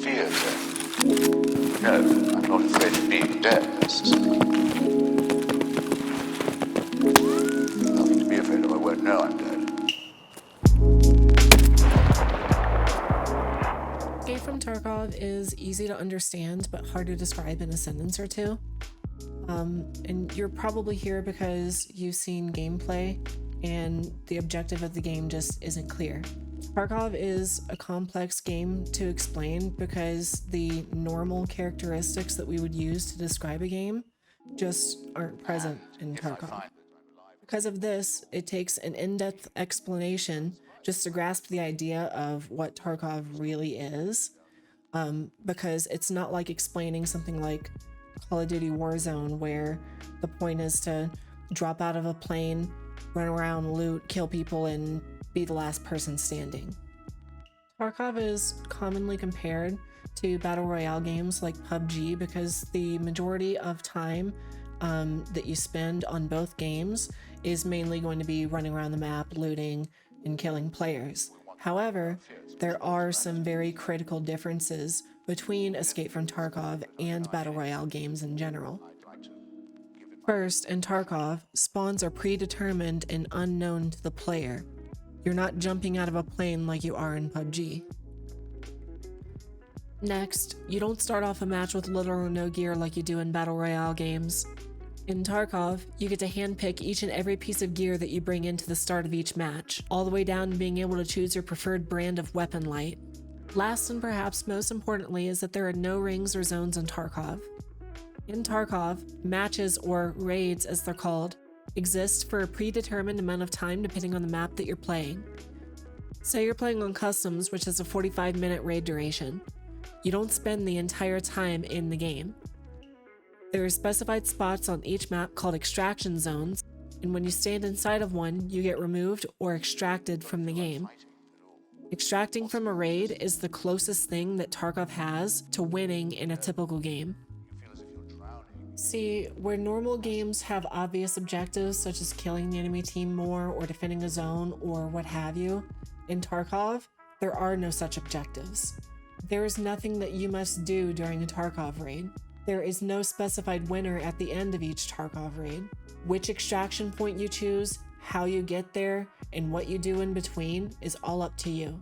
fear then? No, I'm not afraid of being dead, necessarily. Nothing to be afraid of, I won't know I'm dead. Escape from Tarkov is easy to understand, but hard to describe in a sentence or two. And you're probably here because you've seen gameplay and the objective of the game just isn't clear. Tarkov is a complex game to explain because the normal characteristics that we would use to describe a game just aren't present in Tarkov. Because of this, it takes an in-depth explanation just to grasp the idea of what Tarkov really is, because it's not like explaining something like Call of Duty Warzone, where the point is to drop out of a plane, run around, loot, kill people, and be the last person standing. Tarkov is commonly compared to battle royale games like PUBG because the majority of time that you spend on both games is mainly going to be running around the map, looting, and killing players. However, there are some very critical differences between Escape from Tarkov and battle royale games in general. First, in Tarkov, spawns are predetermined and unknown to the player. You're not jumping out of a plane like you are in PUBG. Next, you don't start off a match with little or no gear like you do in battle royale games. In Tarkov, you get to handpick each and every piece of gear that you bring into the start of each match, all the way down to being able to choose your preferred brand of weapon light. Last and perhaps most importantly is that there are no rings or zones in Tarkov. In Tarkov, matches, or raids as they're called, exist for a predetermined amount of time depending on the map that you're playing. Say you're playing on Customs, which has a 45-minute raid duration. You don't spend the entire time in the game. There are specified spots on each map called extraction zones, and when you stand inside of one, you get removed or extracted from the game. Extracting from a raid is the closest thing that Tarkov has to winning in a typical game. See, where normal games have obvious objectives such as killing the enemy team more or defending a zone or what have you, in Tarkov, there are no such objectives. There is nothing that you must do during a Tarkov raid. There is no specified winner at the end of each Tarkov raid. Which extraction point you choose, how you get there, and what you do in between is all up to you.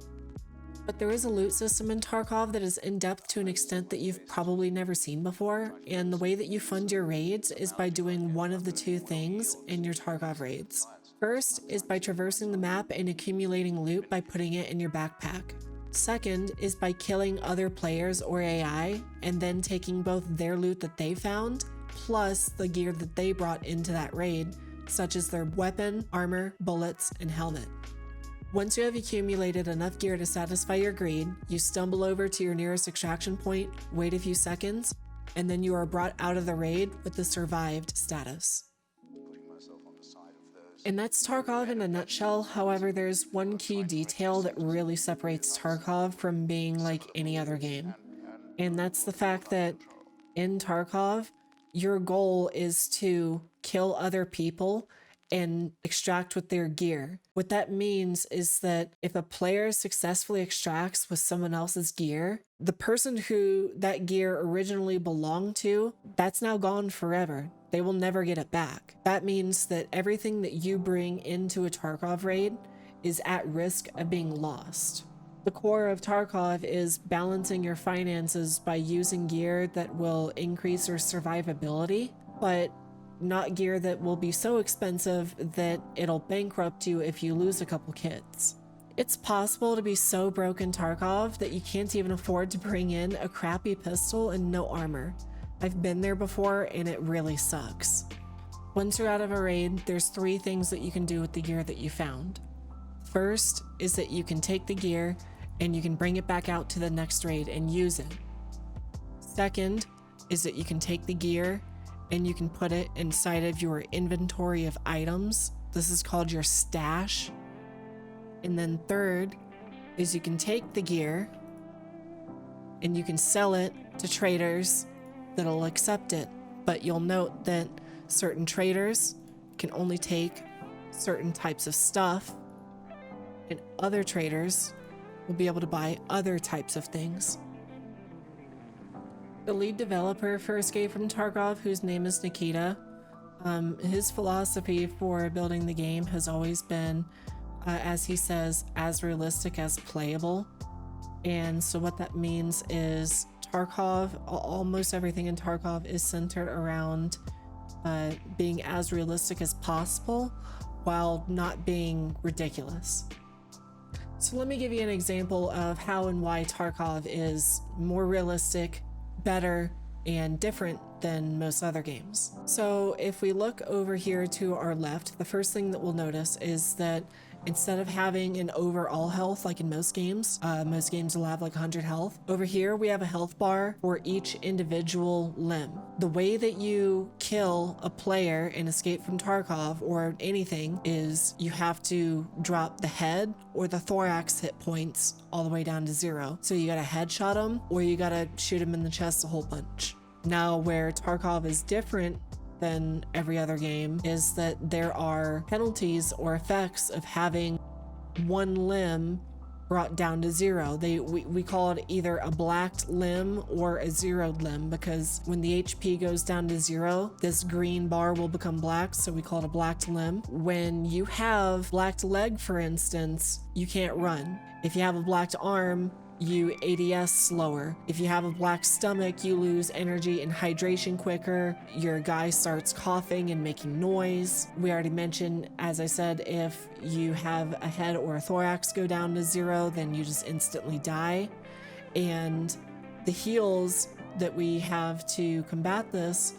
But there is a loot system in Tarkov that is in-depth to an extent that you've probably never seen before, and the way that you fund your raids is by doing one of the two things in your Tarkov raids. First is by traversing the map and accumulating loot by putting it in your backpack. Second is by killing other players or AI, and then taking both their loot that they found, plus the gear that they brought into that raid, such as their weapon, armor, bullets, and helmet. Once you have accumulated enough gear to satisfy your greed, you stumble over to your nearest extraction point, wait a few seconds, and then you are brought out of the raid with the survived status. And that's Tarkov in a nutshell. However, there's one key detail that really separates Tarkov from being like any other game. And that's the fact that in Tarkov, your goal is to kill other people and extract with their gear. What that means is that if a player successfully extracts with someone else's gear, the person who that gear originally belonged to, that's now gone forever. They will never get it back. That means that everything that you bring into a Tarkov raid is at risk of being lost. The core of Tarkov is balancing your finances by using gear that will increase your survivability, but not gear that will be so expensive that it'll bankrupt you if you lose a couple kits. It's possible to be so broke in Tarkov that you can't even afford to bring in a crappy pistol and no armor. I've been there before and it really sucks. Once you're out of a raid, there's 3 things that you can do with the gear that you found. First is that you can take the gear and you can bring it back out to the next raid and use it. Second is that you can take the gear and you can put it inside of your inventory of items. This is called your stash. And then third is you can take the gear and you can sell it to traders that'll accept it. But you'll note that certain traders can only take certain types of stuff, and other traders will be able to buy other types of things. The lead developer for Escape from Tarkov, whose name is Nikita, his philosophy for building the game has always been, as he says, as realistic as playable. And so what that means is Tarkov, almost everything in Tarkov is centered around being as realistic as possible while not being ridiculous. So let me give you an example of how and why Tarkov is more realistic, better, and different than most other games. So if we look over here to our left, the first thing that we'll notice is that instead of having an overall health like in most games will have like 100 health. Over here we have a health bar for each individual limb. The way that you kill a player in Escape from Tarkov or anything is you have to drop the head or the thorax hit points all the way down to 0. So you gotta headshot them or you gotta shoot him in the chest a whole bunch. Now where Tarkov is different than every other game is that there are penalties or effects of having one limb brought down to 0. We call it either a blacked limb or a zeroed limb, because when the HP goes down to 0, this green bar will become black, so we call it a blacked limb. When you have blacked leg, for instance, you can't run. If you have a blacked arm, you ADS slower. If you have a black stomach, you lose energy and hydration quicker. Your guy starts coughing and making noise. We already mentioned, as I said, if you have a head or a thorax go down to 0, then you just instantly die. And the heals that we have to combat this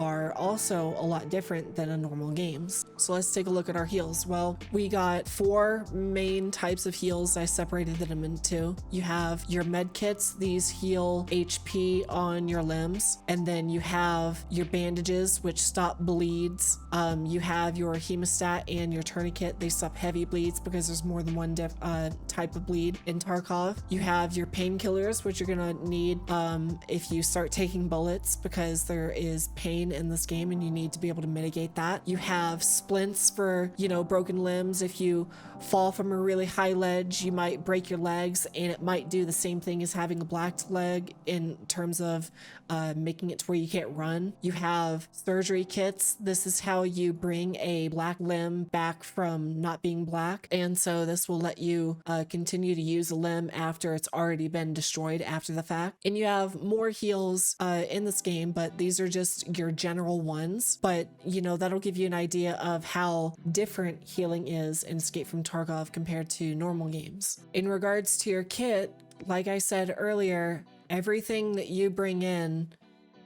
are also a lot different than in normal games. So let's take a look at our heals. Well, we got 4 main types of heals. I separated them into. You have your med kits. These heal HP on your limbs. And then you have your bandages, which stop bleeds. You have your hemostat and your tourniquet. They stop heavy bleeds because there's more than one type of bleed in Tarkov. You have your painkillers, which you're gonna need if you start taking bullets, because there is pain in this game and you need to be able to mitigate that. You have splints for, broken limbs. If you fall from a really high ledge, you might break your legs, and it might do the same thing as having a blacked leg in terms of making it to where you can't run. You have surgery kits. This is how you bring a black limb back from not being black, and so this will let you continue to use a limb after it's already been destroyed after the fact. And you have more heals in this game, but these are just your general ones. But that'll give you an idea of how different healing is in Escape from Tarkov compared to normal games. In regards to your kit, like I said earlier, everything that you bring in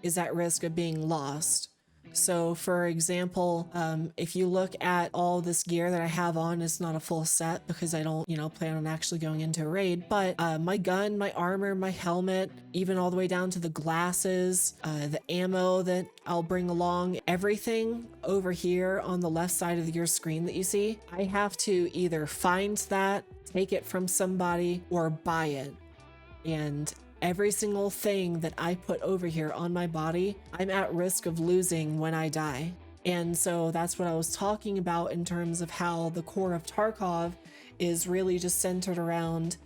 is at risk of being lost. So for example, if you look at all this gear that I have on, it's not a full set because I don't, plan on actually going into a raid, but my gun, my armor, my helmet, even all the way down to the glasses, the ammo that I'll bring along, everything over here on the left side of your screen that you see, I have to either find that, take it from somebody, or buy it. And every single thing that I put over here on my body, I'm at risk of losing when I die. And so that's what I was talking about in terms of how the core of Tarkov is really just centered around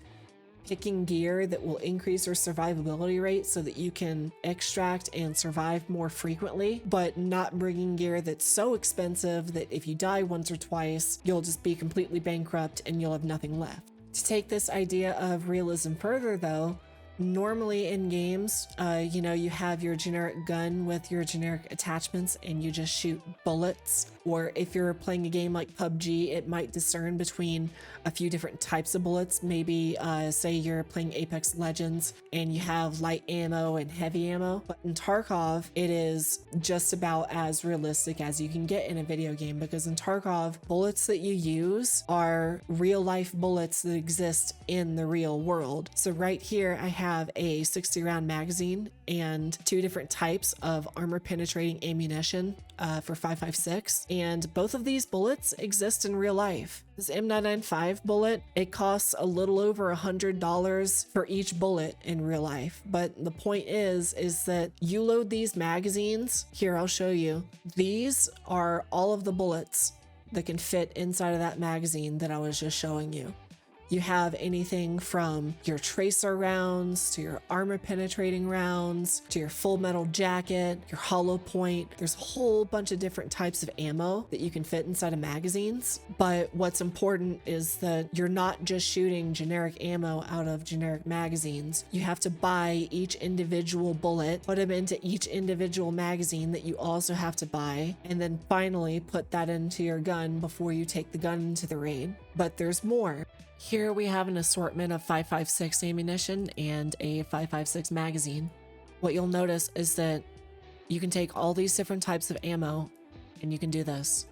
picking gear that will increase your survivability rate so that you can extract and survive more frequently, but not bringing gear that's so expensive that if you die once or twice, you'll just be completely bankrupt and you'll have nothing left. To take this idea of realism further though, normally in games, you have your generic gun with your generic attachments and you just shoot bullets. Or if you're playing a game like PUBG, it might discern between a few different types of bullets. Maybe say you're playing Apex Legends and you have light ammo and heavy ammo. But in Tarkov, it is just about as realistic as you can get in a video game, because in Tarkov, bullets that you use are real life bullets that exist in the real world. So right here, I have a 60 round magazine and 2 different types of armor penetrating ammunition for 5.56, and both of these bullets exist in real life. This M995 bullet, it costs a little over $100 for each bullet in real life. But the point is that you load these magazines. Here, I'll show you. These are all of the bullets that can fit inside of that magazine that I was just showing you. You have anything from your tracer rounds to your armor penetrating rounds to your full metal jacket, your hollow point. There's a whole bunch of different types of ammo that you can fit inside of magazines. But what's important is that you're not just shooting generic ammo out of generic magazines. You have to buy each individual bullet, put them into each individual magazine that you also have to buy, and then finally put that into your gun before you take the gun into the raid. But there's more. Here we have an assortment of 5.56 ammunition and a 5.56 magazine. What you'll notice is that you can take all these different types of ammo and you can do this.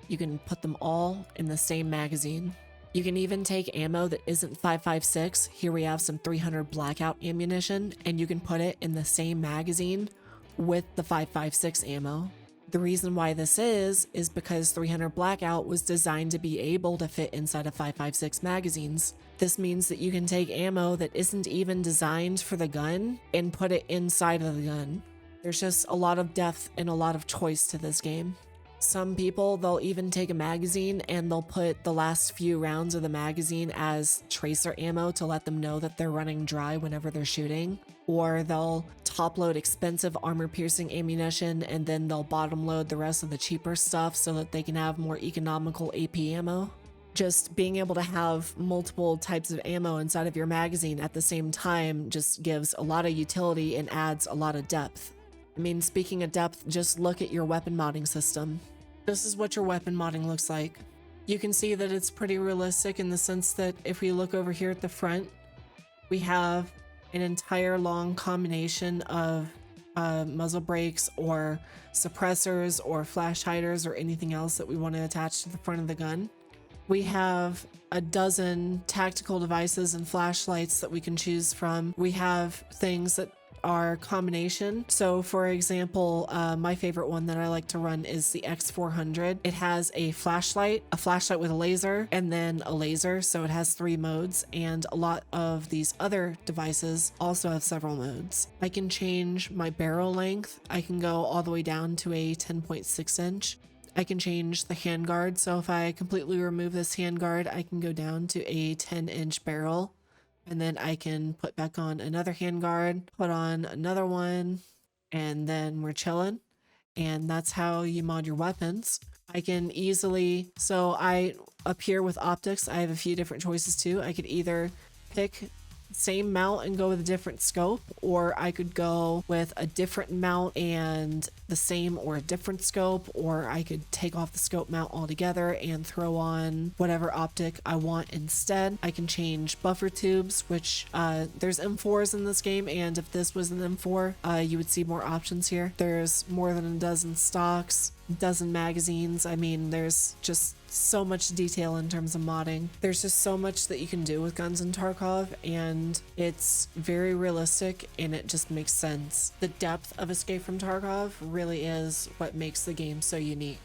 You can put them all in the same magazine. You can even take ammo that isn't 5.56. Here we have some 300 blackout ammunition, and you can put it in the same magazine with the 5.56 ammo. The reason why this is because 300 Blackout was designed to be able to fit inside of 5.56 magazines. This means that you can take ammo that isn't even designed for the gun and put it inside of the gun. There's just a lot of depth and a lot of choice to this game. Some people, they'll even take a magazine and they'll put the last few rounds of the magazine as tracer ammo to let them know that they're running dry whenever they're shooting. Or they'll top load expensive armor piercing ammunition and then they'll bottom load the rest of the cheaper stuff so that they can have more economical AP ammo. Just being able to have multiple types of ammo inside of your magazine at the same time just gives a lot of utility and adds a lot of depth. I mean, speaking of depth, just look at your weapon modding system. This is what your weapon modding looks like. You can see that it's pretty realistic in the sense that if we look over here at the front, we have an entire long combination of muzzle brakes or suppressors or flash hiders or anything else that we want to attach to the front of the gun. We have a dozen tactical devices and flashlights that we can choose from. We have things that are combination. So for example, my favorite one that I like to run is the X400. It has a flashlight with a laser, and then a laser. So it has 3 modes, and a lot of these other devices also have several modes. I can change my barrel length. I can go all the way down to a 10.6 inch. I can change the handguard. So if I completely remove this handguard, I can go down to a 10-inch barrel. And then I can put back on another handguard, put on another one, and then we're chilling. And that's how you mod your weapons. I can easily, up here with optics, I have a few different choices too. I could either pick same mount and go with a different scope, or I could go with a different mount and the same or a different scope, or I could take off the scope mount altogether and throw on whatever optic I want instead. I can change buffer tubes, which there's M4s in this game, and if this was an M4, you would see more options here. There's more than a dozen stocks, dozen magazines. I mean, there's just so much detail in terms of modding. There's just so much that you can do with guns in Tarkov, and it's very realistic and it just makes sense. The depth of Escape from Tarkov really is what makes the game so unique.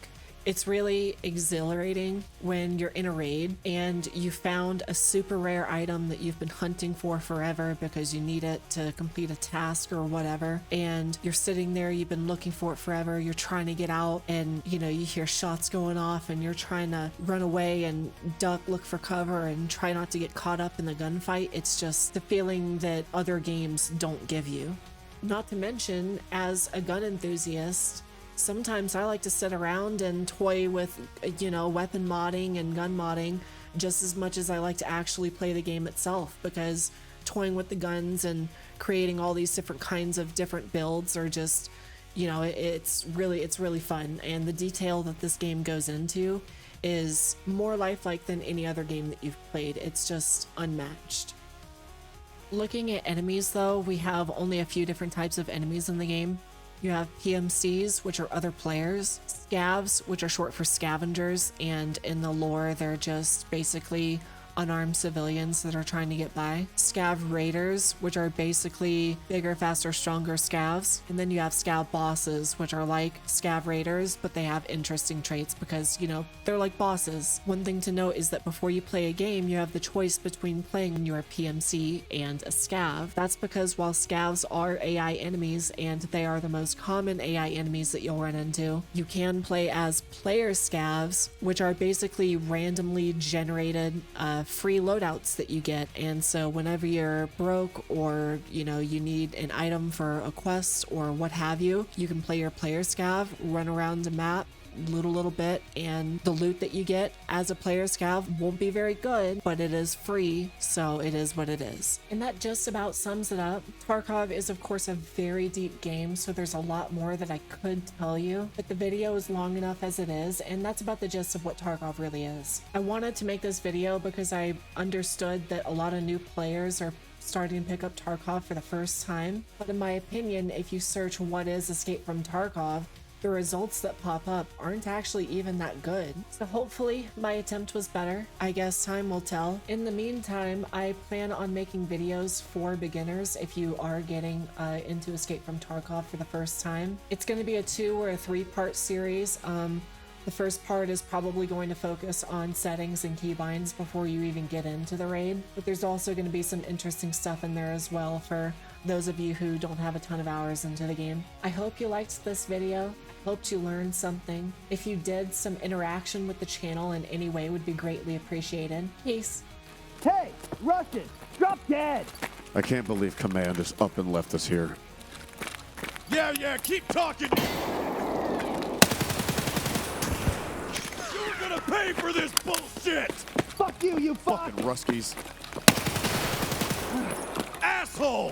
It's really exhilarating when you're in a raid and you found a super rare item that you've been hunting for forever because you need it to complete a task or whatever, and you're sitting there, you've been looking for it forever, you're trying to get out, and you hear shots going off and you're trying to run away and duck, look for cover, and try not to get caught up in the gunfight. It's just the feeling that other games don't give you. Not to mention, as a gun enthusiast, sometimes I like to sit around and toy with, weapon modding and gun modding just as much as I like to actually play the game itself, because toying with the guns and creating all these different kinds of different builds are just, it's really fun. And the detail that this game goes into is more lifelike than any other game that you've played. It's just unmatched. Looking at enemies though, we have only a few different types of enemies in the game. You have PMCs, which are other players, scavs, which are short for scavengers, and in the lore, they're just basically unarmed civilians that are trying to get by. Scav raiders, which are basically bigger, faster, stronger scavs. And then you have scav bosses, which are like scav raiders, but they have interesting traits because, they're like bosses. One thing to note is that before you play a game, you have the choice between playing your PMC and a scav. That's because while scavs are AI enemies, and they are the most common AI enemies that you'll run into, you can play as player scavs, which are basically randomly generated free loadouts that you get. And so whenever you're broke or, you know, you need an item for a quest or what have you, you can play your player scav, run around the map, little bit, and the loot that you get as a player scav won't be very good, but it is free, so it is what it is. And that just about sums it up. Tarkov is of course a very deep game, so there's a lot more that I could tell you, but the video is long enough as it is, and that's about the gist of what Tarkov really is. I wanted to make this video because I understood that a lot of new players are starting to pick up Tarkov for the first time, but in my opinion, if you search what is Escape from Tarkov, the results that pop up aren't actually even that good. So hopefully my attempt was better. I guess time will tell. In the meantime, I plan on making videos for beginners if you are getting into Escape from Tarkov for the first time. It's going to be a 2 or a 3-part series. The first part is probably going to focus on settings and keybinds before you even get into the raid, but there's also going to be some interesting stuff in there as well for those of you who don't have a ton of hours into the game. I hope you liked this video. Hoped you learned something. If you did, some interaction with the channel in any way would be greatly appreciated. Peace. Hey, Russian, drop dead! I can't believe Command is up and left us here. Yeah, keep talking! You're gonna pay for this bullshit! Fuck you, you fuck! Fucking Ruskies. Asshole!